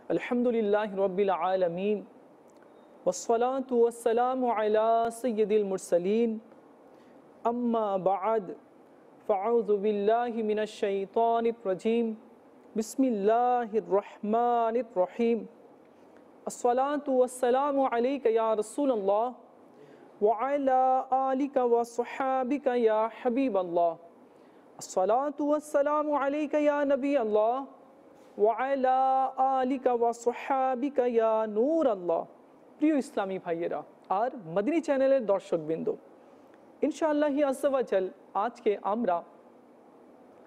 अल्हम्दुलिल्लाहि रब्बिल आलमीन वस्सलातु वस्सलामु अला सय्यिदिल मुरसलीन अम्मा बअद फ़अऊज़ु बिल्लाहि मिनश शैतानिर रजीम बिस्मिल्लाहिर रहमानिर रहीम अस्सलातु वस्सलामु अलैका या रसूलल्लाह व अला आलिका व अस्हाबिका या हबीबल्लाह अस्सलातु वस्सलामु अलैका या नबी अल्लाह व अला आलिका व अस्हाबिका या नूर अल्लाह। প্রিয় ইসলামী ভাইয়েরা আর মদিনী চ্যানেলের দর্শকবৃন্দ, ইনশাআল্লাহ আজ্জা ওয়া জাল আজকে আমরা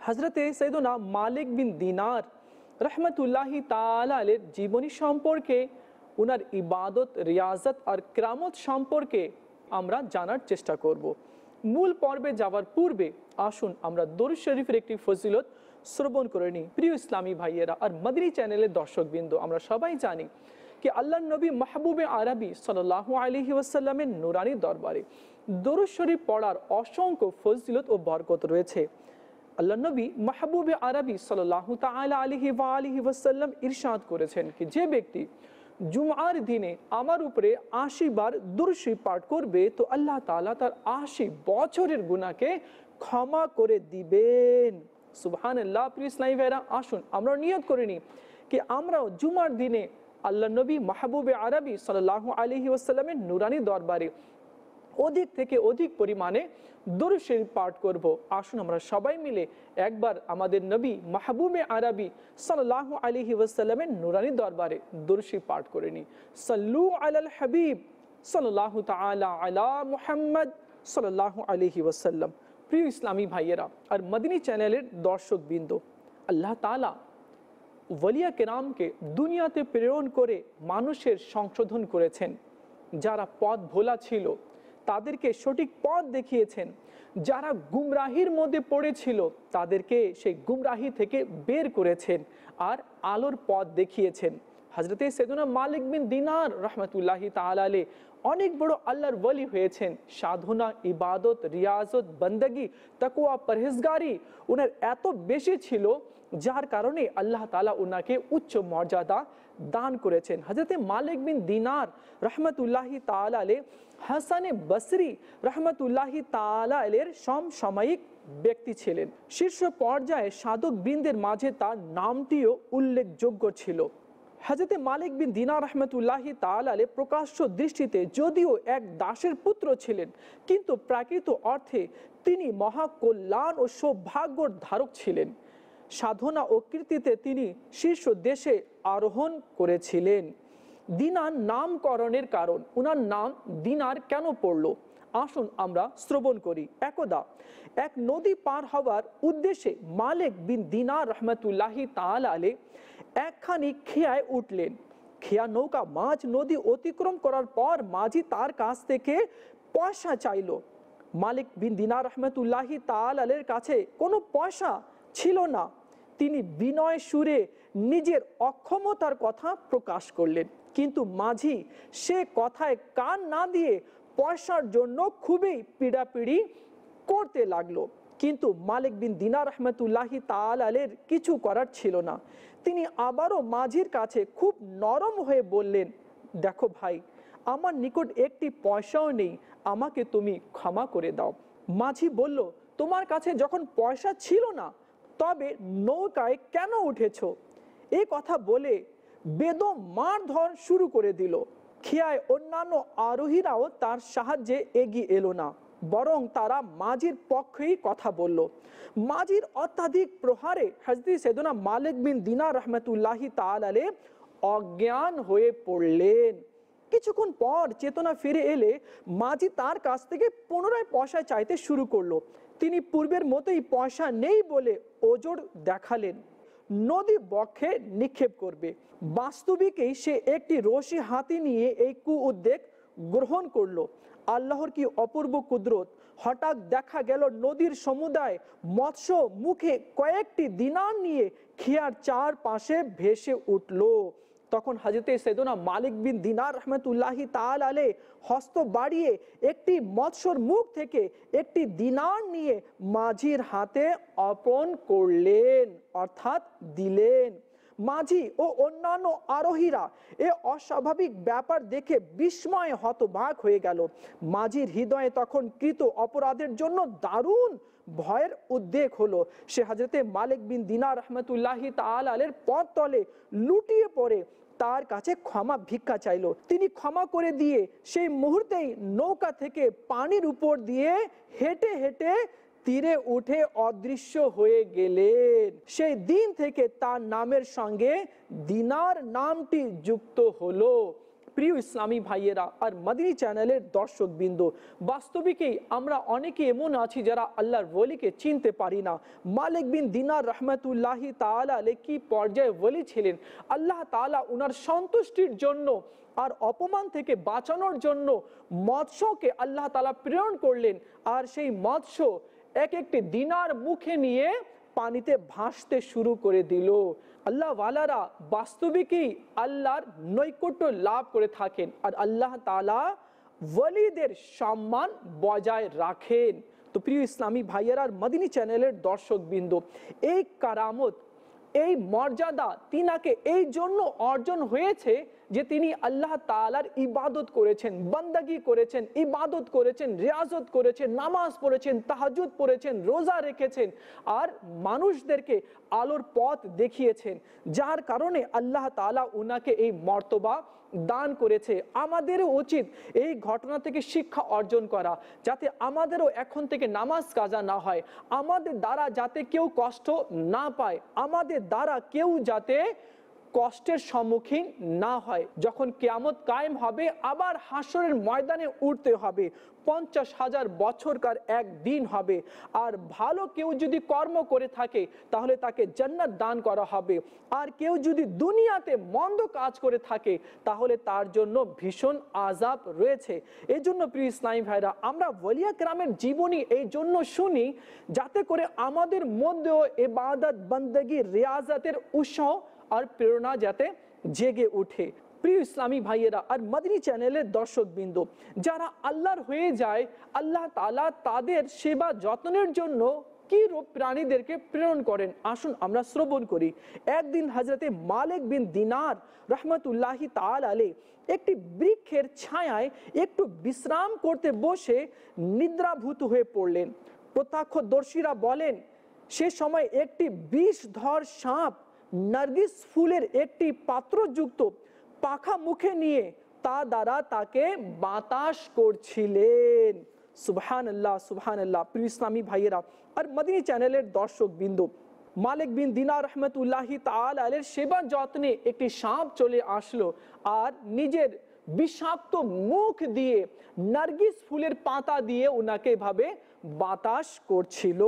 হযরতে সাইয়্যিদুনা মালিক বিন দিনার রাহমাতুল্লাহি তাআলা আলাইহির জীবনী সম্পর্কে, ওনার ইবাদত, রিয়াজত আর কেরামত সম্পর্কে আমরা জানার চেষ্টা করব। মূল পর্বে যাওয়ার পূর্বে আসুন আমরা দরুদ শরীফের একটি ফজিলত শ্রবণ করে নিই। প্রিয় ইসলামী ভাইয়েরা আর মদিনী চ্যানেলের দর্শকবৃন্দ, আমরা সবাই জানি कि अल्लाह नबी महबूबे आरबी सल्लल्लाहु अलैहि वसल्लमेर নুরানি দরবারে দরুদ শরীফ পড়ার অসংখ্য ফজিলত ও বরকত রয়েছে। আল্লাহ নবী महबूबे आरबी सल्लल्लाहु ताआला अलैहि वसल्लम ইরশাদ করেছেন कि যে ব্যক্তি জুমআর দিনে আমার উপরে ৮০ বার দরুদ শরীফ পাঠ করবে তো আল্লাহ তাআলা তার ৮০ বছরের গুনাহকে ক্ষমা করে দিবেন। সুবহানাল্লাহ। প্রিয় ইসলামী ভাইরা, আসুন আমরা নিয়ত করে নিই कि আমরাও জুমার দিনে আল্লাহ নবী মাহবুবে আরবি সাল্লাল্লাহু আলাইহি ওয়াসাল্লামের নুরানি দরবারে অধিক থেকে অধিক পরিমাণে দরুদ শরীফ পাঠ করব। আসুন আমরা সবাই মিলে একবার আমাদের নবী মাহবুবে আরবি সাল্লাল্লাহু আলাইহি ওয়াসাল্লামের নুরানি দরবারে দরুদ শরীফ পাঠ করে নিই। সাল্লু আলাল হাবিব সাল্লাল্লাহু তাআলা আলা মুহাম্মদ সাল্লাল্লাহু আলাইহি ওয়াসাল্লাম। প্রিয় ইসলামী ভাইয়েরা আর মদিনী চ্যানেলের দর্শকবৃন্দ, আল্লাহ তাআলা ওলিয়া কেরামকে দুনিয়াতে প্রেরণ করে মানুষের সংশোধন করেছেন। যারা পথ ভোলা ছিল তাদেরকে সঠিক পথ দেখিয়েছেন, যারা গুমরাহির মধ্যে পড়েছিল তাদেরকে সেই গুমরাহি থেকে বের করেছেন আর আলোর পথ দেখিয়েছেন। হযরতে সাইয়্যিদুনা মালিক বিন দিনার রাহমাতুল্লাহি তাআলা আলাইহি অনেক বড় আল্লাহর ওলি হয়েছেন। সাধনা, ইবাদত, রিয়াজত, বন্দগি, তাকওয়া, পরহেজগারি ওনার এত বেশি ছিল যার কারণে আল্লাহ তাআলা ওনাকে উচ্চ মর্যাদা দান করেছেন। হযরতে মালিক বিন দিনার রাহমাতুল্লাহি তাআলা আলাইহি হাসানে বসরি রাহমাতুল্লাহি তাআলা আলাইহির সমসাময়িক ব্যক্তি ছিলেন। শীর্ষ পর্যায়ে সাধক বৃন্দের মাঝে তার নামটিও উল্লেখযোগ্য ছিল। হযরতে মালিক বিন দিনার রাহমাতুল্লাহি তাআলা আলাইহি প্রকাশ্য দৃষ্টিতে যদিও এক দাসের পুত্র ছিলেন, কিন্তু প্রকৃত অর্থে তিনি মহাকল্যাণ ও সৌভাগ্যর ধারক ছিলেন। সাধনা ও কীর্তিতে তিনি শীর্ষ দেশে আরোহণ করেছিলেন। দিনার নামকরণের কারণ, ওনার নাম দিনার কেন পড়লো আসুন আমরা শ্রবণ করি। একদা এক নদী পার হওয়ার উদ্দেশ্যে মালিক বিন দিনার রাহমাতুল্লাহি তাআলা আলাইহি একখানি খেয়ায় উঠলেন। খেয়া নৌকা মাঝ নদী অতিক্রম করার পর মাঝি তার কাছ থেকে পয়সা চাইল। মালিক বিন দিনার রাহমাতুল্লাহি তাআলা আলাইহির কাছে কোনো পয়সা ছিল না। তিনি বিনয় সুরে নিজের অক্ষমতার কথা প্রকাশ করলেন, কিন্তু মাঝি সে কথায় কান না দিয়ে পয়সার জন্য খুবই পিড়াপিড়ি করতে লাগলো। কিন্তু মালিক বিন দিনার রাহমাতুল্লাহি তাআলা আলাইহির কিছু করার ছিল না। তিনি আবারও মাঝির কাছে খুব নরম হয়ে বললেন, দেখো ভাই, আমার নিকট একটি পয়সাও নেই, আমাকে তুমি ক্ষমা করে দাও। মাঝি বলল, তোমার কাছে যখন পয়সা ছিল না তবে নৌকায় কেন উঠেছো? এই কথা বলে বেদম মারধর শুরু করে দিল। খেয়ায় অন্যান্য আরোহীরাও তার সাহায্যে এগিয়ে এলো না, বরং তারা মাঝির পক্ষেই কথা বলল। মাঝির অত্যাধিক প্রহারে হযরত সাইয়্যিদুনা মালিক বিন দিনার রাহমাতুল্লাহি তাআলা আলাইহি অজ্ঞান হয়ে পড়লেন। কিছুক্ষণ পর চেতনা ফিরে এলে মাঝি তার কাছ থেকে পুনরায় পয়সা চাইতে শুরু করলো। তিনি পূর্বের মতোই পয়সা নেই বলে ওজর দেখালেন, নদী বক্ষে নিক্ষেপ করবে। বাস্তবিকই সে একটি রশি হাতে নিয়ে এই কুউদ্যোগ গ্রহণ করলো। আল্লাহর কি অপূর্ব কুদরত! হঠাৎ দেখা গেল নদীর সমুদায় মৎস্য মুখে কয়েকটি দিনার নিয়ে খেয়ার চারপাশে ভেসে উঠল। তখন হযরতে সাইয়্যিদুনা মালিক বিন দিনার রাহমাতুল্লাহি তাআলা আলাইহি হস্ত বাড়িয়ে একটি মৎস্যর মুখ থেকে একটি দিনার নিয়ে মাঝির হাতে অর্পণ করলেন, অর্থাৎ দিলেন। মাঝি ও অন্যান্য আরোহীরা এ অস্বাভাবিক ব্যাপার দেখে বিস্ময়ে হতবাক হয়ে গেল। মাঝির হৃদয়ে তখন কৃত অপরাধের জন্য দারুণ ভয়ের উদ্বেগ হলো। সে হযরতে মালিক বিন দিনার রহমতুল্লাহি তাআলা আলাইহির পদ তলে লুটিয়ে পড়ে তার কাছে ক্ষমা ভিক্ষা চাইলো। তিনি ক্ষমা করে দিয়ে সেই মুহূর্তেই নৌকা থেকে পানির উপর দিয়ে হেঁটে হেঁটে তীরে উঠে অদৃশ্য হয়ে গেলেন। সেই দিন থেকে তার নামের সঙ্গে দিনার নামটি যুক্ত হলো। প্রিয় ইসলামী ভাইয়েরা আর মদিনী চ্যানেলের দর্শকবৃন্দ, বাস্তবিকই আমরা অনেকে এমন আছি যারা আল্লাহর ওলিকে চিনতে পারি না। মালিক বিন দিনার রহমতুল্লাহি তাআলা আলাইহি কি পর্যায়ে ওলি ছিলেন, আল্লাহ তাআলা উনার সন্তুষ্টির জন্য আর অপমান থেকে বাঁচানোর জন্য মৎস্যকে আল্লাহ তাআলা প্রেরণ করলেন, আর সেই মৎস্য এক একটি দিনার মুখে নিয়ে পানিতে ভাসতে শুরু করে দিল। আল্লাহ ওয়ালারা বাস্তবিকই আল্লাহর নৈকট্য লাভ করে থাকেন, আর আল্লাহ তাআলা ওলিদের সম্মান বজায় রাখেন। তো প্রিয় ইসলামী ভাইয়েরা আর মদিনী চ্যানেলের দর্শকবৃন্দ, এই কারামত, এই মর্যাদা তিনাকে এই জন্য অর্জন হয়েছে যে তিনি আল্লাহ তাআলার ইবাদত করেছেন, বান্দাগি করেছেন, ইবাদত করেছেন, রিয়াজত করেছেন, নামাজ পড়েছেন, তাহাজ্জুদ পড়েছেন, রোজা রেখেছেন, আর মানুষদেরকে আলোর পথ দেখিয়েছেন, যার কারণে আল্লাহ তাআলা উনাকে এই মর্তবা দান করেছে। আমাদেরও উচিত এই ঘটনা থেকে শিক্ষা অর্জন করা, যাতে আমাদেরও এখন থেকে নামাজ কাজা না হয়, আমাদের দ্বারা যাতে কেউ কষ্ট না পায়, আমাদের দ্বারা কেউ যাতে কষ্টের সম্মুখীন না হয়। যখন কিয়ামত কায়েম হবে, আবার হাসরের ময়দানে উঠতে হবে, 50,000 বছরকার এক দিন হবে, আর ভালো কেউ যদি কর্ম করে থাকে তাহলে তাকে জান্নাত দান করা হবে, আর কেউ যদি দুনিয়াতে মন্দ কাজ করে থাকে তাহলে তার জন্য ভীষণ আযাব রয়েছে। এই জন্য প্রিয় ইসলামী ভাইরা, আমরা ওলিয়া কেরামের জীবনী এই জন্য শুনি যাতে করে আমাদের মধ্যেও ইবাদত, বান্দাগি, রিয়াজতের উৎসাহ আর প্রেরণা যাতে জেগে ওঠে। প্রিয় ইসলামী ভাইয়েরা আর মদিনী চ্যানেলের দর্শকবৃন্দ, যারা আল্লাহর হয়ে যায়, আল্লাহ তাআলা তাদের সেবা যত্নের জন্য কি রূপ প্রাণীদেরকে প্রেরণ করেন, আসুন আমরা শ্রবণ করি। একদিন হযরতে মালিক বিন দিনার রহমতুল্লাহি তাআলা আলাইহি একটি বৃক্ষের ছায়ায় একটু বিশ্রাম করতে বসে নিদ্রাভূত হয়ে পড়লেন। প্রত্যক্ষদর্শীরা বলেন, সে সময় একটি বিষধর সাপ নার্গিস ফুলের একটি পাত্রযুক্ত পাখা মুখে নিয়ে তা দ্বারা তাকে বাতাস করছিলেন। সুবহানাল্লাহ, সুবহানাল্লাহ। প্রিয় ইসলামী ভাইয়েরা আর মদিনী চ্যানেলের দর্শকবৃন্দ, মালিক বিন দিনার রহমতুল্লাহি তাআলা আলাইহির সেবা যত্নে একটি সাপ চলে আসলো আর নিজের বিষাক্ত মুখ দিয়ে নার্গিস ফুলের পাতা দিয়ে উনাকে এভাবে বাতাস করছিল।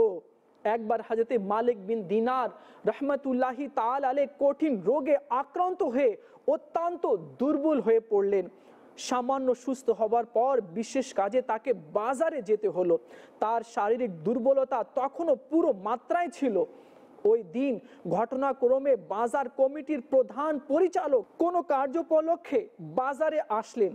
একবার হযরতে মালিক বিন দিনার রহমতুল্লাহি তাআলা আলাইহি কঠিন রোগে আক্রান্ত হয়ে অত্যন্ত দুর্বল হয়ে পড়লেন। সামান্য সুস্থ হবার পর বিশেষ কাজে তাকে বাজারে যেতে হলো। তার শারীরিক দুর্বলতা তখনও পুরো মাত্রায় ছিল। ওই দিন ঘটনাক্রমে বাজার কমিটির প্রধান পরিচালক কোনো কার্যোপলক্ষে বাজারে আসলেন।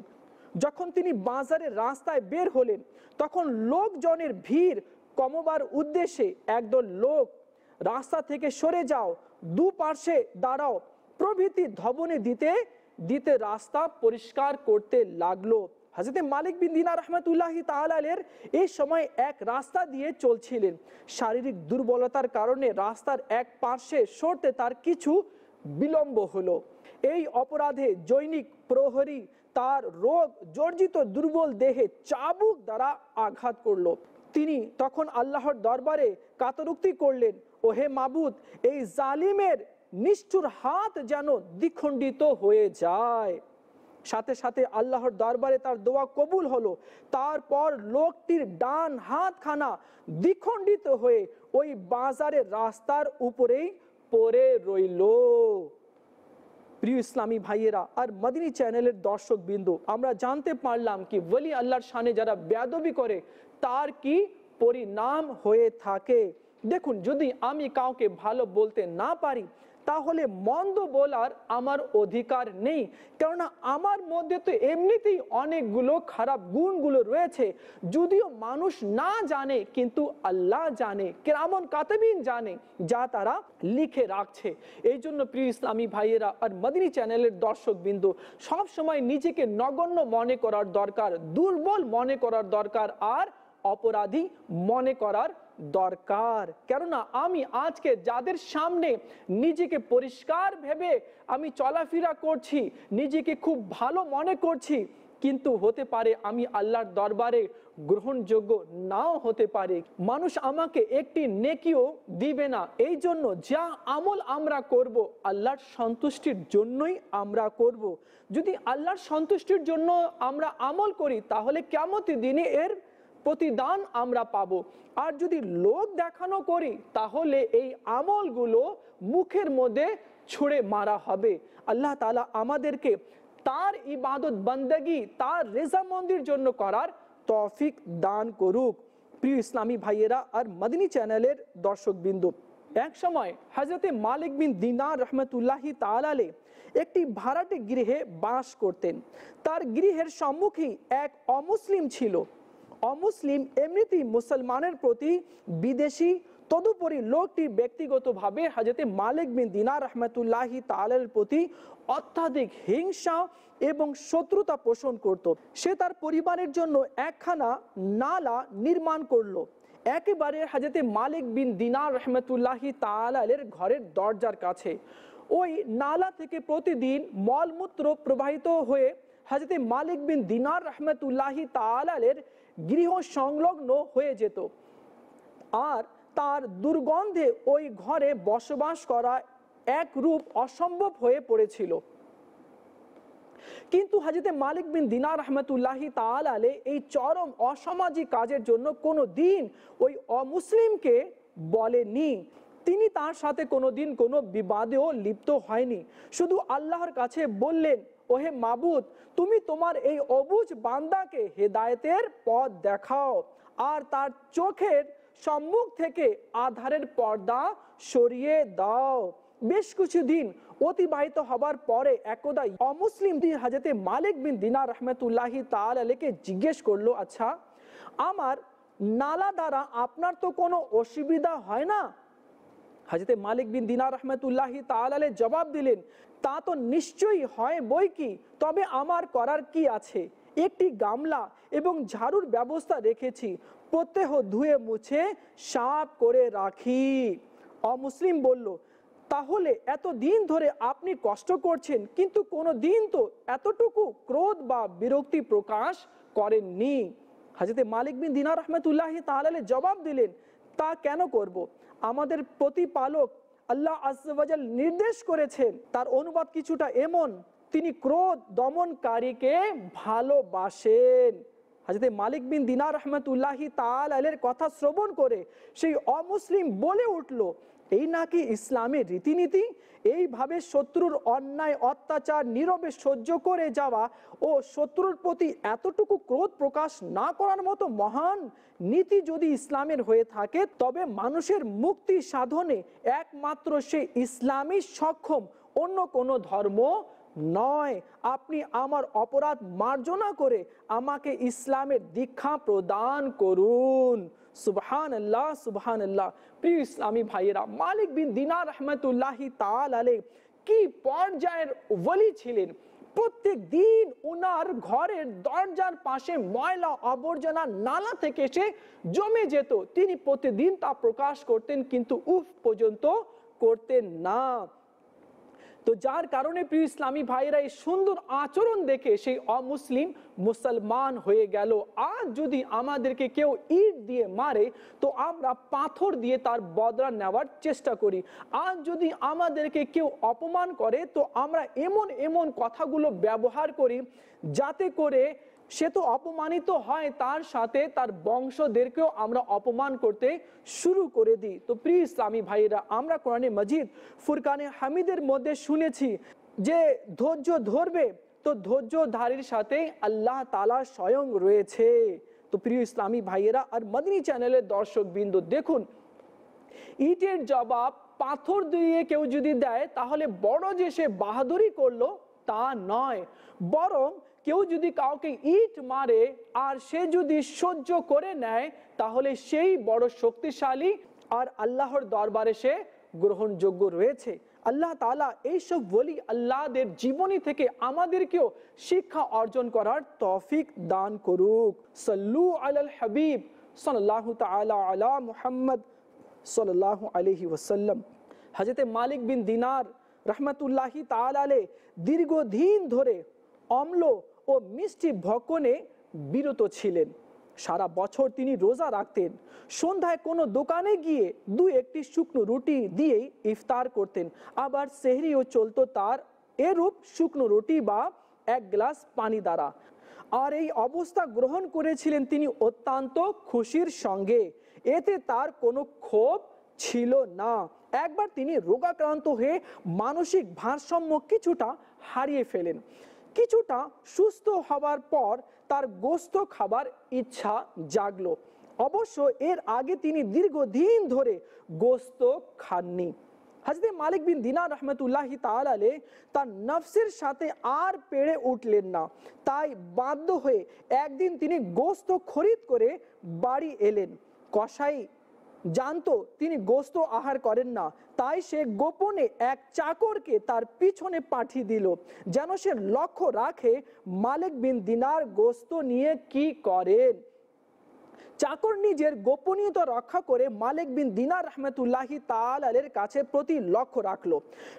যখন তিনি বাজারের রাস্তায় বের হলেন, তখন লোকজনের ভিড় কমবার উদ্দেশ্যে একদল লোক রাস্তা থেকে সরে যাও, দুপাশে দাঁড়াও প্রভৃতি ধমনী দিতে দিতে রাস্তা পরিষ্কার করতে লাগলো। হযরতে মালিক বিন দিনার রহমতুল্লাহি তাআলা আলাইহির এই সময় এক রাস্তা দিয়ে চলছিলেন। শারীরিক দুর্বলতার কারণে রাস্তার এক পাশে সরতে তার কিছু বিলম্ব হলো। এই অপরাধে জৈনিক প্রহরী তার রোগ জর্জিত দুর্বল দেহে চাবুক দ্বারা আঘাত করলো। তিনি তখন আল্লাহর দরবারে কাতরুক্তি করলেন, ও হে মাবুদ, এই জালিমের নিষ্ঠুর হাত যেন দ্বিখণ্ডিত হয়ে যায়। সাথে সাথে আল্লাহর দরবারে তার দোয়া কবুল হলো। তারপর লোকটির ডান হাতখানা দ্বিখণ্ডিত হয়ে ওই বাজারের রাস্তার উপরেই পড়ে রইল। প্রিয় ইসলামী ভাইয়েরা আর মদিনী চ্যানেলের দর্শকবৃন্দ, আমরা জানতে পারলাম কি ওলি আল্লাহর শানে যারা বেয়াদবি করে তার কি পরিণাম হয়ে থাকে। দেখুন, যদি আমি কাউকে ভালো বলতে না পারি তাহলে মন্দ বলার আমার অধিকার নেই, কেননা আমার মধ্যে তো এমনিতেই অনেকগুলো খারাপ গুণগুলো রয়েছে। যদিও মানুষ না জানে, কিন্তু আল্লাহ জানে, কিরামান কাতিবিন জানে, যা তারা লিখে রাখছে। এই জন্য প্রিয় ইসলামী ভাইয়েরা আর মদিনী চ্যানেলের দর্শকবৃন্দ, সব সময় নিজেকে নগণ্য মনে করার দরকার, দুর্বল মনে করার দরকার, আর অপরাধী মনে করার দরকার। কেননা আমি আজকে যাদের সামনে নিজেকে পরিষ্কার ভেবে আমি চলাফেরা করছি, নিজেকে খুব ভালো মনে করছি, কিন্তু হতে পারে আমি আল্লাহর দরবারে গ্রহণযোগ্য নাও হতে পারে। মানুষ আমাকে একটি নেকিও দিবে না। এই জন্য যা আমল আমরা করব আল্লাহর সন্তুষ্টির জন্যই আমরা করব। যদি আল্লাহর সন্তুষ্টির জন্য আমরা আমল করি, তাহলে কিয়ামতের দিনে এর প্রতিদান আমরা পাবো। আর যদি লোক দেখানো করি, তাহলে এই আমলগুলো মুখের মধ্যে ছুঁড়ে মারা হবে। আল্লাহ তাআলা আমাদেরকে তার ইবাদত বন্দেগী তার রেজামন্দির জন্য করার তৌফিক দান করুক। প্রিয় ইসলামী ভাইয়েরা আর মদিনী চ্যানেলের দর্শকবৃন্দ, এক সময় হযরতে মালিক বিন দিনার রহমতুল্লাহি তাআলা আলাইহি একটি ভাড়াটে গৃহে বাস করতেন। তার গৃহের সম্মুখে এক অমুসলিম ছিল। অমুসলিম এমনিতেই মুসলমানের প্রতি বিদেশি, তদুপরি লোকটি ব্যক্তিগতভাবে হযরতে মালিক বিন দিনার রহমতুল্লাহি তাআলার প্রতি অত্যাধিক হিংসা এবং শত্রুতা পোষণ করত। সে তার পরিবারের জন্য একখানা নালা নির্মাণ করলো, একেবারে হযরতে মালিক বিন দিনার রহমতুল্লাহি তাআলার ঘরের দরজার কাছে। ওই নালা থেকে প্রতিদিন মলমূত্র প্রবাহিত হয়ে হযরতে মালিক বিন দিনার রহমতুল্লাহি তাআলার গৃহ সংলগ্ন হয়ে যেত, আর তার দুর্গন্ধে ওই ঘরে বসবাস করা একরূপ অসম্ভব হয়ে পড়েছিল। কিন্তু হযরতে মালিক বিন দিনার রহমতুল্লাহি তাআলা আলাইহি এই চরম অসামাজিক কাজের জন্য কোনো দিন ওই অমুসলিমকে বলেনি। তিনি তার সাথে কোনোদিন কোনো বিবাদেও লিপ্ত হয়নি। শুধু আল্লাহর কাছে বললেন, ওহে মাবুদ, তুমি তোমার এই অবুঝ বান্দাকে হেদায়েতের পথ দেখাও, আর তার চোখের সম্মুখ থেকে আধারের পর্দা সরিয়ে দাও। বেশ কিছুদিন অতিবাহিত হবার পরে একদা অমুসলিম হযরতে মালিক বিন দিনার রহমতুল্লাহি তাআলা আলাইহি জিজ্ঞেস করলো, আচ্ছা, আমার নালা দ্বারা আপনার তো কোনো অসুবিধা হয় না? হযরতে মালিক বিন দিনার রহমতুল্লাহি তাআলা আলাইহি জবাব দিলেন, তা তো নিশ্চয়ই হয় বই কি, তবে আমার করার কি আছে? একটি গামলা এবং ঝাড়ুর ব্যবস্থা রেখেছি, প্রত্যহ ধুয়ে মুছে সাফ করে রাখি। অমুসলিম বলল, তাহলে এত দিন ধরে আপনি কষ্ট করছেন, কিন্তু কোনো দিন তো এতটুকু ক্রোধ বা বিরক্তি প্রকাশ করেননি। হযরতে মালিক বিন দিনার রহমতুল্লাহি তাআলা আলাইহি জবাব দিলেন, তা কেন করব? আমাদের প্রতিপালক আল্লাহ আযজা ওয়া জাল নির্দেশ করেছেন। তার অনুবাদ কিছুটা এমন, তিনি ক্রোধ দমনকারীকে ভালোবাসেন। হযরতে মালিক বিন দিনার রহমতুল্লাহি তাআলা আলাইহির কথা শ্রবণ করে সেই অমুসলিম বলে উঠল, এই নাকি ইসলামের রীতিনীতি? এইভাবে শত্রুর অন্যায় অত্যাচার নীরবে সহ্য করে যাওয়া ও শত্রুর প্রতি এতটুকু ক্রোধ প্রকাশ না করার মতো মহান নীতি যদি ইসলামের হয়ে থাকে, তবে মানুষের মুক্তি সাধনে একমাত্র সে ইসলামই সক্ষম, অন্য কোনো ধর্ম নয়। আপনি আমার অপরাধ মার্জনা করে আমাকে ইসলামের দীক্ষা প্রদান করুন। সুবহানাল্লাহ, সুবহানাল্লাহ। প্রিয় ইসলামী ভাইয়েরা, মালিক বিন দিনার রহমতুল্লাহি তাআলা আলাইহি কি পর্যায়ের ওলি ছিলেন! প্রত্যেক দিন উনার ঘরের দরজার পাশে ময়লা আবর্জনা নালা থেকে এসে জমে যেত। তিনি প্রতিদিন তা প্রকাশ করতেন, কিন্তু উফ পর্যন্ত করতেন না। তো যার কারণে প্রিয় ইসলামী ভাইরা এই সুন্দর আচরণ দেখে সেই অমুসলিম মুসলমান হয়ে গেল। আজ যদি আমাদেরকে কেউ ইট দিয়ে মারে, তো আমরা পাথর দিয়ে তার বদলা নেওয়ার চেষ্টা করি। আজ যদি আমাদেরকে কেউ অপমান করে, তো আমরা এমন এমন কথাগুলো ব্যবহার করি যাতে করে সে তো অপমানিত হয়, তার সাথে তার বংশদেরকেও আমরা অপমান করতে শুরু করে দিই। তো প্রিয় ইসলামী ভাইরা, আমরা কোরআনে মাজিদ ফুরকানে হামিদের মধ্যে শুনেছি যে ধৈর্য ধরবে, তো ধৈর্যধারীর সাথে আল্লাহ তাআলা স্বয়ং রয়েছে। তো প্রিয় ইসলামী ভাইয়েরা আর মদিনী চ্যানেলের দর্শকবৃন্দ, দেখুন, ইটের জবাব পাথর দিয়ে কেউ যদি দেয় তাহলে বড় যে সে বাহাদুরি করলো তা নয়, বরং কেউ যদি কাউকে ইট মারে আর সে যদি সহ্য করে নেয় তাহলে সেই বড় শক্তিশালী আর আল্লাহর দরবারে সে গ্রহণযোগ্য রয়েছে। আল্লাহ তাআলা এইসব ওলি আল্লাহদের জীবনী থেকে আমাদেরকেও শিক্ষা অর্জন করার তৌফিক দান করুক। সাল্লু আলাল হাবিব সাল্লাল্লাহু তাআলা আলা মুহাম্মদ সাল্লাল্লাহু আলাইহি ওয়াসাল্লাম। হযরত মালিক বিন দিনার রহমাতুল্লাহি তাআলা আলাইহি দীর্ঘদিন ধরে অম্ল ও মিষ্টি ভক্ষণে বিরত ছিলেন। সারা বছর তিনি রোজা রাখতেন। সন্ধ্যায় কোনো দোকানে গিয়ে একটি শুকনো রুটি দিয়েই ইফতার করতেন। আবার সেহরিও চলতো তার এরূপ শুকনো রুটি বা এক গ্লাস পানি দ্বারা। আর এই অবস্থা গ্রহণ করেছিলেন তিনি অত্যন্ত খুশির সঙ্গে। এতে তার কোনো ক্ষোভ ছিল না। একবার তিনি রোগাক্রান্ত হয়ে মানসিক ভারসাম্য কিছুটা হারিয়ে ফেলেন। কিছুটা সুস্থ হবার পর তার গোস্ত খাবার ইচ্ছা জাগলো। অবশ্য এর আগে তিনি দীর্ঘদিন ধরে গোস্ত খাননি। হযরত মালিক বিন দিনার রহমতুল্লাহি তাআলা আলাইহি তার নফসের সাথে আর পেরে উঠলেন না। তাই বাধ্য হয়ে একদিন তিনি গোস্ত খরিদ করে বাড়ি এলেন। কসাই জানতো তিনি গোস্ত আহার করেন না, তাই সে গোপনে এক চাকরকে তার পিছনে পাঠিয়ে দিল যেন সে লক্ষ্য রাখে মালিক বিন দিনার গোস্ত নিয়ে কি করেন। চাকর নিজের গোপনীয়তা রক্ষা করে মালিক বিন দিনার রহমতুল্লাহি তাআলা আলাইহির কাছে প্রতি লক্ষ্য রাখলো।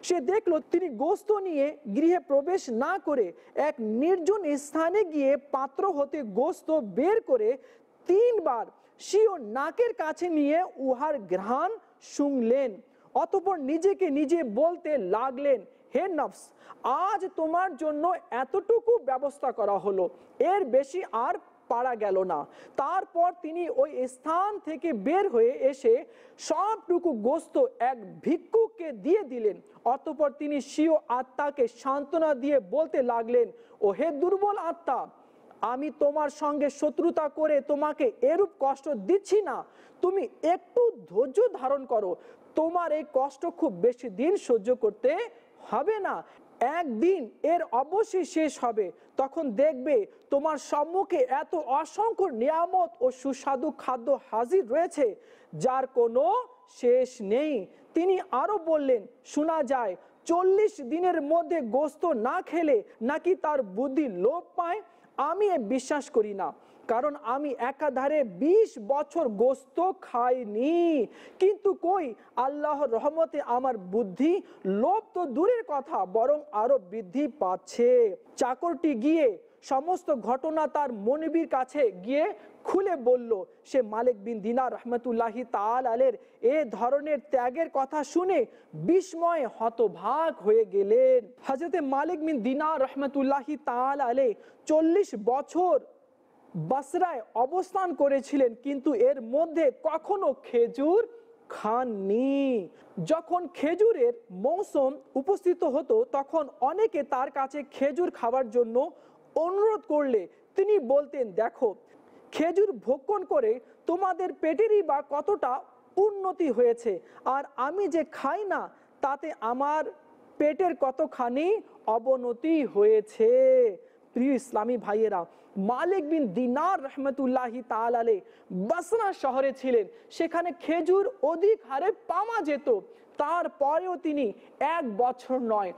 সে দেখলো তিনি গোস্ত নিয়ে গৃহে প্রবেশ না করে এক নির্জন স্থানে গিয়ে পাত্র হতে গোস্ত বের করে 3 বার স্বীয় নাকের কাছে নিয়ে উহার ঘ্রাণ শুঁকলেন। অতঃপর নিজেকে নিজে বলতে লাগলেন, হে নফস, আজ তোমার জন্য এতটুকু ব্যবস্থা করা হলো, এর বেশি আর পারা গেল না। তারপর তিনি ওই স্থান থেকে বের হয়ে এসে সবটুকু গোস্ত এক ভিক্ষুককে দিয়ে দিলেন। অতঃপর তিনি স্বীয় আত্মাকে সান্ত্বনা দিয়ে বলতে লাগলেন, ও হে দুর্বল আত্মা, আমি তোমার সঙ্গে শত্রুতা করে তোমাকে এরূপ কষ্ট দিচ্ছি না। তুমি একটু ধৈর্য ধারণ করো। তোমার এই কষ্ট খুব বেশি দিন সহ্য করতে হবে না। একদিন এর অবশ্যই শেষ হবে। তখন দেখবে তোমার সম্মুখে এত অসংখ্য নিয়ামত ও সুস্বাদু খাদ্য হাজির রয়েছে যার কোনো শেষ নেই। তিনি আরো বললেন, শোনা যায় 40 দিনের মধ্যে গোস্ত না খেলে নাকি তার বুদ্ধি লোপ পায়। আমি বিশ্বাস করি না, কারণ আমি একাধারে 20 বছর গোস্ত খাইনি। কিন্তু কই, আল্লাহর রহমতে আমার বুদ্ধি লোভ তো দূরের কথা, বরং আরো বৃদ্ধি পাচ্ছে। চাকরটি গিয়ে সমস্ত ঘটনা তার মনিবের কাছে গিয়ে খুলে বলল। সে মালিক বিন দিনার রহমতুল্লাহি তাআলা আলাইহির এ ধরনের ত্যাগের কথা শুনে বিস্ময়ে হতভাগ হয়ে গেলেন। হযরত মালিক বিন দিনার রহমতুল্লাহি তাআলা আলাইহি 40 বছর বসরায় অবস্থান করেছিলেন, কিন্তু এর মধ্যে কখনো খেজুর খাননি। যখন খেজুরের মৌসুম উপস্থিত হতো তখন অনেকে তার কাছে খেজুর খাবার জন্য অনুরোধ করলে তিনি বলতেন, দেখো, খেজুর ভক্ষণ করে তোমাদের পেটেরই বা কতটা উন্নতি হয়েছে, আর আমি যে খাই না তাতে আমার পেটের কতখানি অবনতি হয়েছে। প্রিয় ইসলামী ভাইয়েরা, মালিক বিন দিনার রহমতুল্লাহি তাআলা আলাইহি বসরা শহরে ছিলেন। সেখানে খেজুর অধিক হারে পাওয়া যেত। তারপরেও তিনি 1 বছর নয়,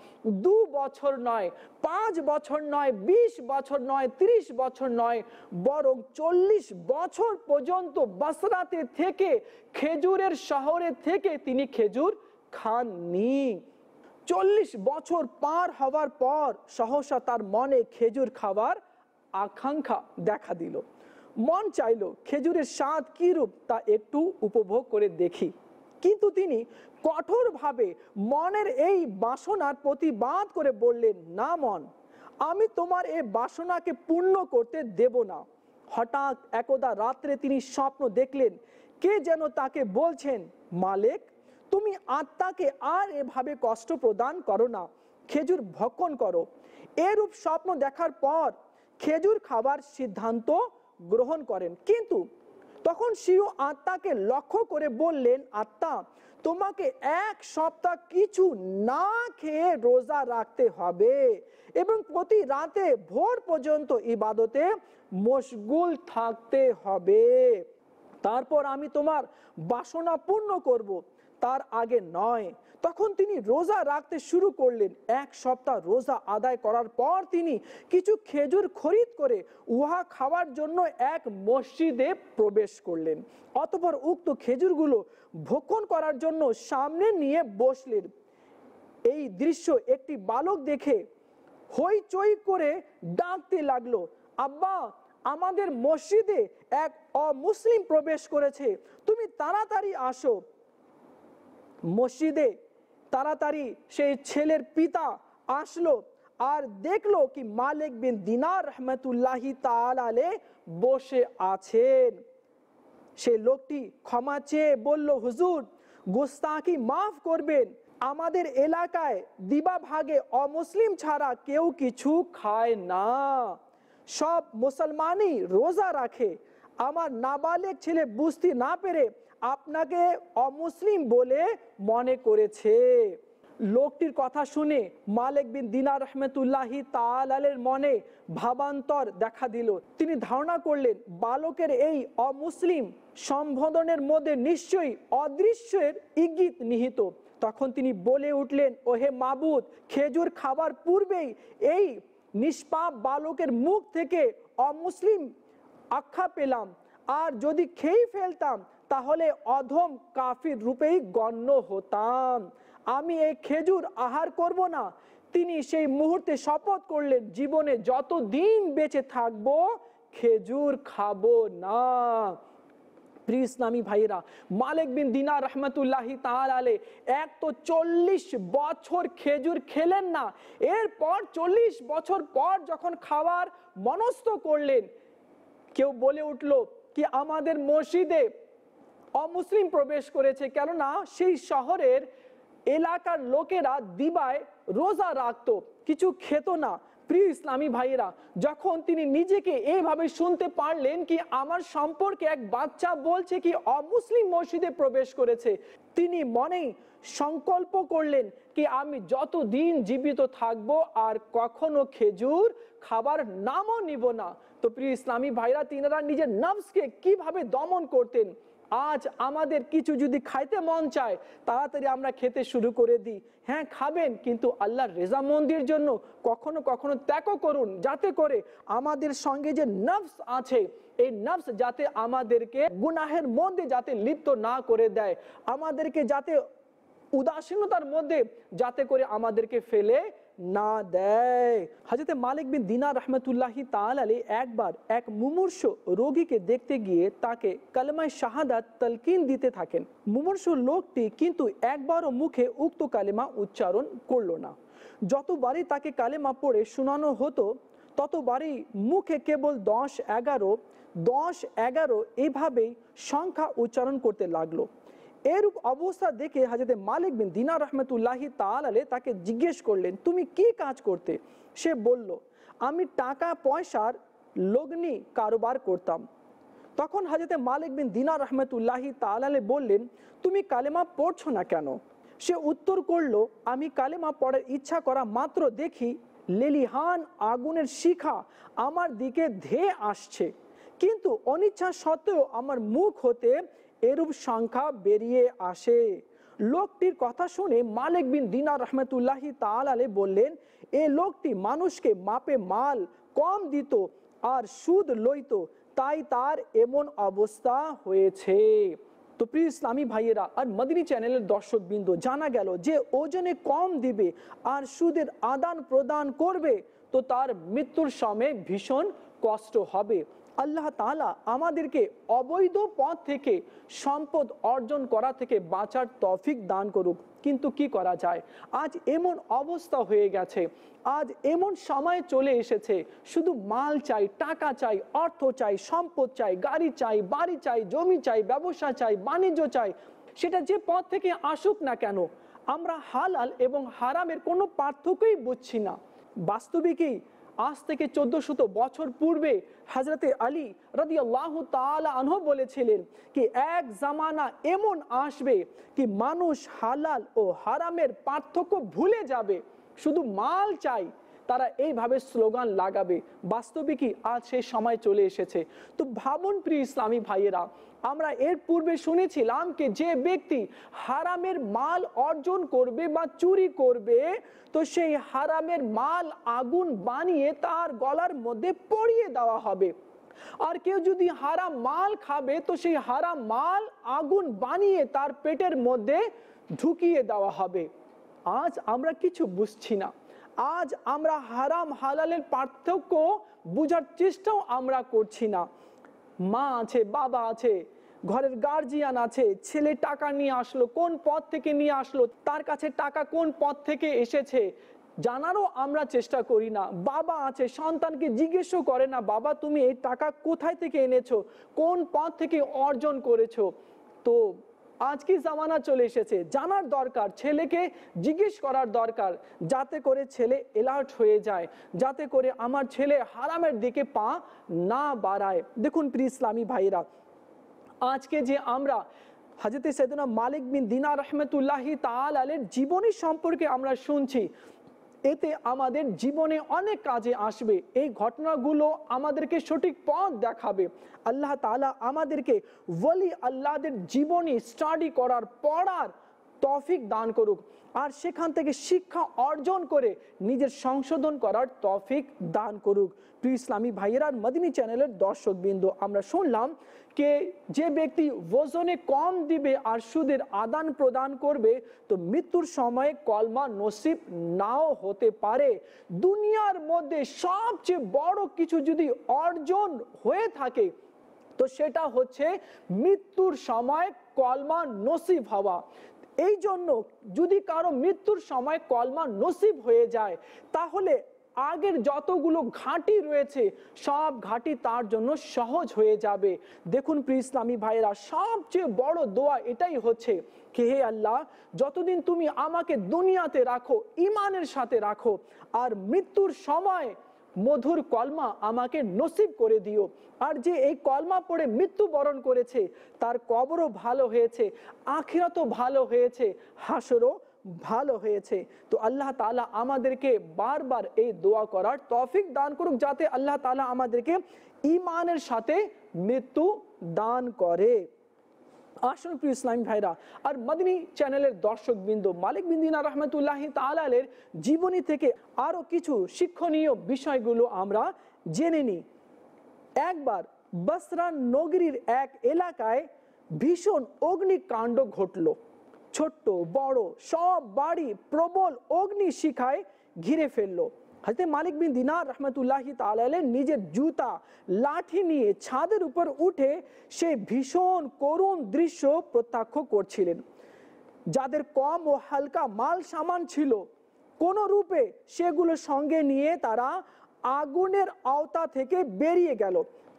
2 বছর নয়, 5 বছর নয়, 20 বছর নয়, 30 বছর নয়, বরং 40 বছর পর্যন্ত বসরাতে থেকে খেজুরের শহরে থেকে তিনি খেজুর খাননি। 40 বছর পার হওয়ার পর সহসা তার মনে খেজুর খাবার আকাঙ্ক্ষা দেখা দিল। মন চাইল খেজুরের স্বাদ কি রূপ তা একটু উপভোগ করে দেখি। কিন্তু তিনি কঠোরভাবে মনের এই বাসনার প্রতিবাদ করে বললেন, না মন, আমি তোমার এই বাসনাকে পূর্ণ করতে দেব না। হঠাৎ একদা রাত্রে তিনি স্বপ্ন দেখলেন, কে যেন তাকে বলছেন, মালিক, তুমি আত্মাকে আর এভাবে কষ্ট প্রদান করো না, খেজুর ভক্ষণ করো। এরূপ স্বপ্ন দেখার পর খেজুর খাবার সিদ্ধান্ত গ্রহণ করেন। কিন্তু তখন স্বীয় আত্মাকে লক্ষ্য করে বললেন, আত্মা, তোমাকে এক সপ্তাহ কিছু না খেয়ে রোজা রাখতে হবে এবং প্রতি রাতে ভোর পর্যন্ত ইবাদতে মশগুল থাকতে হবে। তারপর আমি তোমার বাসনা পূর্ণ করব, তার আগে নয়। তখন তিনি রোজা রাখতে শুরু করলেন। এক সপ্তাহ রোজা আদায় করার পর তিনি কিছু খেজুর খরিদ করে উহা খাওয়ার জন্য এক মসজিদে প্রবেশ করলেন। অতঃপর উক্ত খেজুরগুলো ভক্ষণ করার জন্য সামনে নিয়ে বসলেন। এই দৃশ্য একটি বালক দেখে হইচই করে ডাকতে লাগলো, আব্বা, আমাদের মসজিদে এক অমুসলিম প্রবেশ করেছে, তুমি তাড়াতাড়ি আসো। মসজিদে তাড়াতাড়ি সেই ছেলের পিতা আসলো আর দেখলো কি মালিক বিন দিনার রহমতুল্লাহি তাআলা আলাইহি বসে আছেন। সেই লোকটি ক্ষমা চেয়ে বলল, হুজুর, গোস্তাকি মাফ করবেন, আমাদের এলাকায় দিবা ভাগে অমুসলিম ছাড়া কেউ কিছু খায় না, সব মুসলমানই রোজা রাখে। আমার নাবালেগ ছেলে বুঝতে না পেরে আপনাকে অমুসলিম বলে মনে করেছে। লোকটির কথা শুনে মালিক বিন দিনার রহমতুল্লাহি তাআলা আলাইহির মনে ভাবান্তর দেখা দিল। তিনি ধারণা করলেন বালকের এই অমুসলিম সম্বোধনের মধ্যে নিশ্চয়ই অদৃশ্যের ইঙ্গিত নিহিত। তখন তিনি বলে উঠলেন, ওহে মাবুদ, খেজুর খাবার পূর্বেই এই নিষ্পাপ বালকের মুখ থেকে অমুসলিম আখ্যা পেলাম, আর যদি খেয়ে ফেলতাম তাহলে অধম কাফির রূপেই গণ্য হতাম। আমি এই খেজুর আহার করব না। তিনি সেই মুহূর্তে শপথ করলেন, জীবনে যত দিন বেঁচে থাকবো খেজুর খাবো না। প্রিয় ইসলামী ভাইরা, মালিক বিন দিনার রহমতুল্লাহি তাআলা আলাইহি এক তো 40 বছর খেজুর খেলেন না, এরপর 40 বছর পর যখন খাওয়ার মনস্থ করলেন, কেউ বলে উঠলো কি আমাদের মসজিদে অমুসলিম প্রবেশ করেছে, কেননা সেই শহরের এলাকার লোকেরা দিবায় রোজা রাখতো, কিছু খেত না। প্রিয় ইসলামী ভাইয়েরা, যখন তিনি নিজেকে এইভাবে শুনতে পারলেন কি আমার সম্পর্কে এক বাচ্চা বলছে কি অমুসলিম মসজিদে প্রবেশ করেছে, তিনি মনেই সংকল্প করলেন কি আমি যতদিন জীবিত থাকবো আর কখনো খেজুর খাবার নামও নিব না। তো প্রিয় ইসলামী ভাইরা, তিনারা নিজের নফসকে কিভাবে দমন করতেন। আজ আমাদের কিছু যদি খাইতে মন চায়, তাড়াতাড়ি আমরা খেতে শুরু করে দিই। হ্যাঁ, খাবেন, কিন্তু আল্লাহর রেজামন্দির জন্য কখনো কখনো ত্যাগ করুন, যাতে করে আমাদের সঙ্গে যে নফস আছে, এই নফস যাতে আমাদেরকে গুনাহের মধ্যে যাতে লিপ্ত না করে দেয়, আমাদেরকে যাতে উদাসীনতার মধ্যে যাতে করে আমাদেরকে ফেলে না দেয়। হযরত মালিক বিন দিনার রহমতুল্লাহি তাআলা আলাইহি একবার এক মুমূর্ষ রোগীকে দেখতে গিয়ে তাকে কালেমায়ে শাহাদাত তালকিন দিতে থাকেন। মুমূর্ষ লোকটি কিন্তু একবারও মুখে উক্ত কালেমা উচ্চারণ করলো না। যতবারই তাকে কালেমা পড়ে শোনানো হতো, ততবারই মুখে কেবল 10-11 এইভাবেই সংখ্যা উচ্চারণ করতে লাগলো। এরূপ অবস্থা দেখে হযরত মালিক বিন দিনার রহমতুল্লাহি তাআলা আলাইহি তাকে জিজ্ঞেস করলেন, তুমি কি কাজ করতে? সে বলল, আমি টাকা পয়সার লগ্নি কারবার করতাম। তখন হযরত মালিক বিন দিনার রহমতুল্লাহি তাআলা আলাইহি বললেন, তুমি কালেমা পড়ছো না কেন? সে উত্তর করলো, আমি কালেমা পড়ার ইচ্ছা করা মাত্র দেখি লেলিহান আগুনের শিখা আমার দিকে ধেয়ে আসছে, কিন্তু অনিচ্ছা সত্ত্বেও আমার মুখ হতে এরূপ সংখ্যা বেরিয়ে আসে। লোকটির কথা শুনে মালিক বিন দিনার রহমতুল্লাহি তাআলা আলাইহি বললেন, এই লোকটি মানুষকে মাপে মাল কম দিত আর সুদ লইত, তাই তার এমন অবস্থা হয়েছে। তো প্রিয় ইসলামী ভাইয়েরা আর মদিনী চ্যানেলের দর্শকবৃন্দ, জানা গেল যে ওজনে কম দিবে আর সুদের আদান প্রদান করবে তো তার মৃত্যুর সময় ভীষণ কষ্ট হবে। আল্লাহ তাআলা আমাদেরকে অবৈধ পথ থেকে সম্পদ অর্জন করা থেকে বাঁচার তৌফিক দান করুক। কিন্তু কি করা যায়, আজ এমন অবস্থা হয়ে গেছে, আজ এমন সময় চলে এসেছে, শুধু মাল চাই, টাকা চাই, অর্থ চাই, সম্পদ চাই, গাড়ি চাই, বাড়ি চাই, জমি চাই, ব্যবসা চাই, বাণিজ্য চাই, সেটা যে পথ থেকে আসুক না কেন, আমরা হালাল এবং হারামের কোনো পার্থক্যই বুঝছি না। বাস্তবিকই আজ থেকে 1400 বছর পূর্বে হযরতে আলী রাদিয়াল্লাহু তাআলা আনহু বলেছিলেন কি এক জামানা এমন আসবে কি মানুষ হালাল ও হারামের পার্থক্য ভুলে যাবে, শুধু মাল চাই, তারা এইভাবে স্লোগান লাগাবে। বাস্তবে কি আজ সেই সময় চলে এসেছে। তো ভাবুন প্রিয় ইসলামী ভাইয়েরা, আমরা এর পূর্বে শুনেছিলাম কি যে ব্যক্তি হারামের মাল অর্জন করবে বা চুরি করবে তো সেই হারামের মাল আগুন বানিয়ে তার গলার মধ্যে পরিয়ে দেওয়া হবে। আর কেউ যদি হারাম মাল খাবে তো সেই হারাম মাল আগুন বানিয়ে তার পেটের মধ্যে ঢুকিয়ে দেওয়া হবে। আজ আমরা কিছু বুঝছি না, আজ আমরা হারাম হালালের পার্থক্য বোঝার চেষ্টাও আমরা করছি না। মা আছে, বাবা আছে, ঘরের গার্জিয়ান আছে, ছেলে টাকা নিয়ে আসলো, কোন পথ থেকে নিয়ে আসলো, তার কাছে টাকা কোন পথ থেকে এসেছে জানারও আমরা চেষ্টা করি না। বাবা আছে, সন্তানকে জিজ্ঞেসও করে না বাবা তুমি এই টাকা কোথায় থেকে এনেছো, কোন পথ থেকে অর্জন করেছো। তো আজ কি জামানা চলে এসেছে, জানার দরকার, ছেলেকে জিজ্ঞেস করার দরকার, যাতে করে ছেলে অ্যালার্ট হয়ে যায়, যাতে করে আমার ছেলে হারামের দিকে পা না বাড়ায়। দেখুন প্রিয় ইসলামী ভাইরা, আজকে যে আমরা হযরত সাইয়েদনা মালিক বিন দিনার রাহমাতুল্লাহি তাআলা আলাইহির জীবনী সম্পর্কে আমরা শুনছি, এতে আমাদের জীবনে অনেক কাজে আসবে। এই ঘটনাগুলো আমাদেরকে সঠিক পথ দেখাবে। আল্লাহ তাআলা আমাদেরকে ওলি আল্লাহদের জীবনী স্টাডি করার, পড়ার তৌফিক দান করুক, আর সেখান থেকে শিক্ষা অর্জন করে নিজের সংশোধন করার তৌফিক দান করুক। প্রিয় ইসলামী ভাইয়েরা, মদিনী চ্যানেলের দর্শকবৃন্দ, আমরা শুনলাম কে যে ব্যক্তি ওজনে কম দিবে আর সুদের আদান প্রদান করবে তো মৃত্যুর সময় কলমা নসিব নাও হতে পারে। দুনিয়ার মধ্যে সবচেয়ে বড় কিছু যদি অর্জন হয়ে থাকে তো সেটা হচ্ছে মৃত্যুর সময় কলমা নসিব হওয়া। এই জন্য যদি কারো মৃত্যুর সময় কলমা নসিব হয়ে যায় তাহলে আগের যতগুলো ঘাঁটি রয়েছে সব ঘাঁটি তার জন্য সহজ হয়ে যাবে। দেখুন প্রিয় ইসলামী ভাইরা, সবচেয়ে বড় দোয়া এটাই হচ্ছে कि हे আল্লাহ, যতদিন তুমি আমাকে দুনিয়াতে রাখো ঈমানের সাথে রাখো, আর মৃত্যুর সময় মধুর কলমা আমাকে নসিব করে দিও। আর যে এই কলমা পড়ে মৃত্যুবরণ করেছে তার কবরও ভালো হয়েছে, আখিরাতও ভালো হয়েছে, হাসরও ভালো হয়েছে। তো আল্লাহ তাআলা আমাদেরকে বারবার এই দোয়া করার তৌফিক দান করুক, যাতে আল্লাহ তাআলা আমাদেরকে ঈমানের সাথে মৃত্যু দান করে। আসুন প্রিয় ইসলামী ভাইরা, আর মদিনী চ্যানেলের দর্শকবৃন্দ, মালিক বিন দিনার রাহমাতুল্লাহি তাআলা আলাইহির জীবনী থেকে আরো কিছু শিক্ষণীয় বিষয়গুলো আমরা জেনে নিই। একবার বসরা নগরীর এক এলাকায় ভীষণ অগ্নিকাণ্ড ঘটলো। ছোট্ট বড় সব বাড়ি প্রবল অগ্নি শিখায় ঘিরে ফেললো। হযরত মালিক বিন দিনার রাহমাতুল্লাহি তাআলা আলাইহি নিজের জুতা লাঠি নিয়ে ছাদের উপর উঠে সেই ভীষণ করুণ দৃশ্য প্রত্যক্ষ করছিলেন। যাদের কম ও হালকা মাল সামান ছিল কোন রূপে সেগুলো সঙ্গে নিয়ে তারা আগুনের আওতা থেকে বেরিয়ে গেল,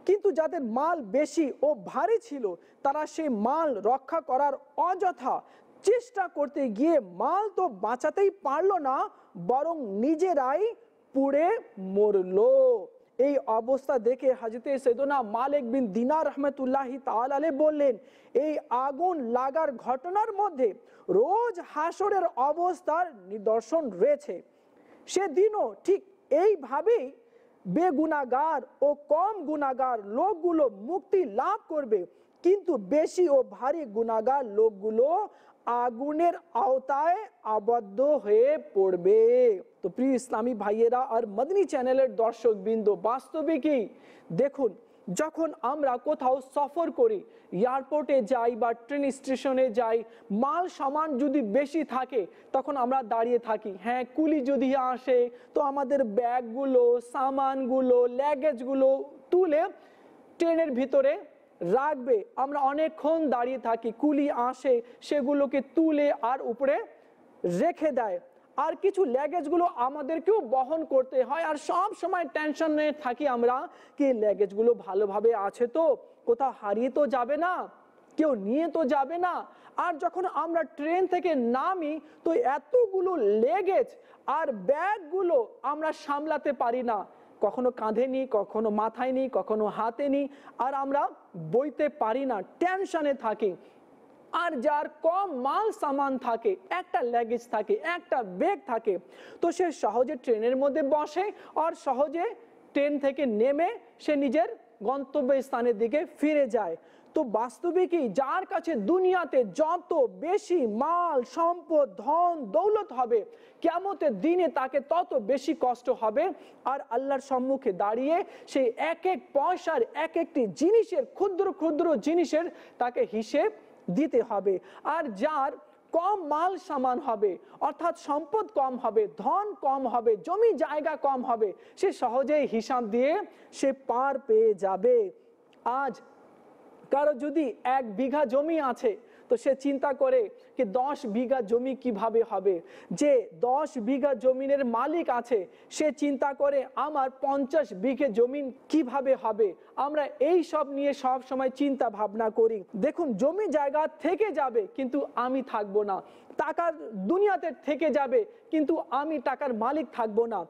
কিন্তু যাদের মাল বেশি ও ভারী ছিল তারা সেই মাল রক্ষা করার অযথা চেষ্টা করতে গিয়ে মাল তো বাঁচাতেই পারলো না, বরং নিজেরাই পুড়ে মরলো। এই অবস্থা দেখে হযরত সাইয়েদনা মালিক বিন দিনার রাহমাতুল্লাহি তাআলা আলাইহি বললেন, এই আগুন লাগার ঘটনার মধ্যে রোজ হাসরের অবস্থার নিদর্শন রয়েছে। সেদিনও ঠিক এইভাবেই বেগুনাহগার ও কম গুনাহগার লোকগুলো মুক্তি লাভ করবে, কিন্তু বেশি ও ভারী গুনাহগার লোকগুলো আগুনের আওতায় আবদ্ধ হয়ে পড়বে। তো প্রিয় ইসলামী ভাইয়েরা আর মদিনী চ্যানেলের দর্শকবৃন্দ, বাস্তবে কি দেখুন, যখন আমরা কোথাও সফর করি, এয়ারপোর্টে যাই বা ট্রেন স্টেশনে যাই, মাল সামান যদি বেশি থাকে তখন আমরা দাঁড়িয়ে থাকি। হ্যাঁ, কুলি যদি আসে তো আমাদের ব্যাগগুলো, সামানগুলো, ল্যাগেজগুলো তুলে ট্রেনের ভিতরে রাখবে, আমরা অনেকক্ষণ দাঁড়িয়ে থাকি। কুলি আসে, সেগুলোকে তুলে আর উপরে রেখে দেয়। আর কিছু ল্যাগেজগুলো আমাদেরকেও বহন করতে হয়, আর সব সময় টেনশনে থাকি আমরা কি ল্যাগেজগুলো ভালোভাবে আছে তো, কোথাও হারিয়ে তো যাবে না, কেউ নিয়ে তো যাবে না। আর যখন আমরা ট্রেন থেকে নামি তো এতগুলো লেগেজ আর ব্যাগগুলো আমরা সামলাতে পারি না। কখনো কাঁধে নিই, কখনো মাথায় নিই, কখনো হাতে নিই, আর আমরা বইতে পারি না, টেনশনে থাকি। আর যার কম মাল সামান থাকে, একটা লাগেজ থাকে, একটা ব্যাগ থাকে, তো সে সহজে ট্রেনের মধ্যে বসে আর সহজে ট্রেন থেকে নেমে সে নিজের গন্তব্য স্থানের দিকে ফিরে যায়। তো বাস্তবিকই যার কাছে দুনিয়াতে যত বেশি মাল সম্পদ ধন দৌলত হবে, কিয়ামতের দিনে তাকে তত বেশি কষ্ট হবে। আর আল্লাহর সম্মুখে দাঁড়িয়ে সেই এক এক পয়সার এক একটি জিনিসের ক্ষুদ্র ক্ষুদ্র জিনিসের তাকে হিসেব দিতে হবে। আর যার কম মাল সামান হবে, অর্থাৎ সম্পদ কম হবে, ধন কম হবে, জমি জায়গা কম হবে, সে সহজেই হিসাব দিয়ে সে পার পেয়ে যাবে। আজ কারো যদি 1 বিঘা জমি আছে, তো সে চিন্তা করে कि 10 বিঘা জমি কিভাবে হবে। যে 10 বিঘা জমিনের মালিক আছে সে চিন্তা করে আমার 50 বিঘে জমিন কিভাবে হবে। আমরা এই সব নিয়ে সব সময় চিন্তা ভাবনা করি। দেখুন, জমি জায়গা থেকে যাবে কিন্তু আমি থাকবো না, টাকা দুনিয়াতে থেকে যাবে কিন্তু আমি টাকার মালিক থাকবো না,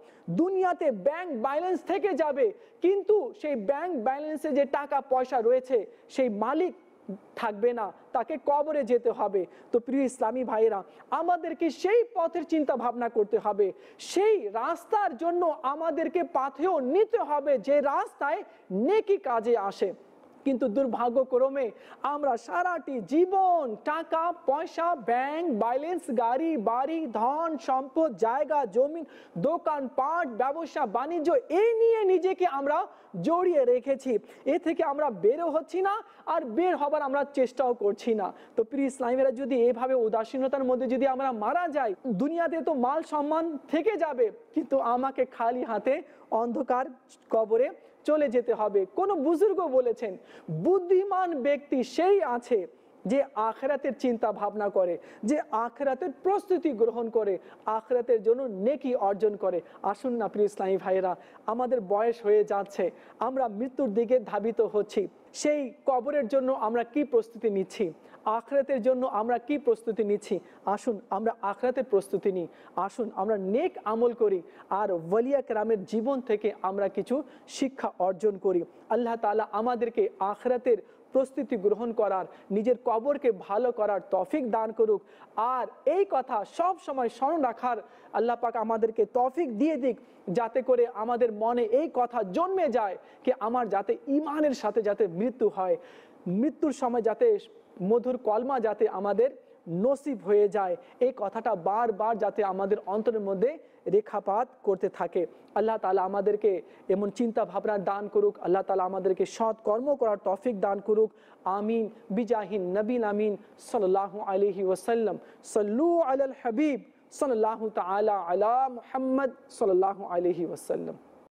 দুনিয়াতে ব্যাংক ব্যালেন্স থেকে যাবে কিন্তু সেই ব্যাংক ব্যালেন্সে যে টাকা পয়সা রয়েছে সেই মালিক থাকবে না, তাকে কবরে যেতে হবে। তো প্রিয় ইসলামী ভাইরা, আমাদেরকে সেই পথের চিন্তা ভাবনা করতে হবে, সেই রাস্তার জন্য আমাদেরকে পাথেয় নিতে হবে যে রাস্তায় নেকি কাজে আসে। কিন্তু দুর্ভাগ্যক্রমে আমরা সারাটি জীবন টাকা পয়সা, ব্যাংক ব্যালেন্স, গাড়ি বাড়ি, ধন সম্পদ, জায়গা জমি, দোকান পাট, ব্যবসা বাণিজ্য এই নিয়ে নিজেকে আমরা জড়িয়ে রেখেছি। এ থেকে আমরা বেরো হচ্ছি না আর বের হবার আমরা চেষ্টাও করছি না। তো প্রিয় ইসলামীরা, যদি এভাবে উদাসীনতার মধ্যে যদি আমরা মারা যাই, দুনিয়াতে তো মাল সম্মান থেকে যাবে কিন্তু আমাকে খালি হাতে অন্ধকার কবরে চলে যেতে হবে। কোন বুজুর্গ বলেছেন, বুদ্ধিমান ব্যক্তি সেই আছে যে আখিরাতের চিন্তা ভাবনা করে, যে আখিরাতের প্রস্তুতি গ্রহণ করে, আখিরাতের জন্য নেকি অর্জন করে। আসুন না প্রিয় ইসলামী ভাইরা, আমাদের বয়স হয়ে যাচ্ছে, আমরা মৃত্যুর দিকে ধাবিত হচ্ছি, সেই কবরের জন্য আমরা কি প্রস্তুতি নিচ্ছি, আখিরাতের জন্য আমরা কি প্রস্তুতি নিচ্ছি। আসুন আমরা আখিরাতের প্রস্তুতি নিই, আসুন আমরা নেক আমল করি আর ওলিয়া কেরামের জীবন থেকে আমরা কিছু শিক্ষা অর্জন করি। আল্লাহ তাআলা আমাদেরকে আখিরাতের প্রস্তুতি গ্রহণ করার, নিজের কবরকে ভালো করার তৌফিক দান করুক। আর এই কথা সব সময় স্মরণ রাখার আল্লাহ পাক আমাদেরকে তৌফিক দিয়ে দিক, যাতে করে আমাদের মনে এই কথা জন্মে যায় যে আমার যাতে ঈমানের সাথে যাতে মৃত্যু হয়, মৃত্যুর সময় যাতে মধুর কলমা যাতে আমাদের নসিব হয়ে যায়, এই কথাটা বারবার যাতে আমাদের অন্তরের মধ্যে রেখাপাত করতে থাকে। আল্লাহ তাআলা আমাদেরকে এমন চিন্তা ভাবনা দান করুক, আল্লাহ তাআলা আমাদেরকে সৎ কর্ম করার তৌফিক দান করুক। আমিন বিজাহিন নবীল আমিন সাল্লাল্লাহু আলাইহি ওয়াসাল্লাম। সাল্লু আলাল হাবিব সাল্লাল্লাহু তাআলা আলা মুহাম্মদ সাল্লাল্লাহু আলাইহি ওয়াসাল্লাম।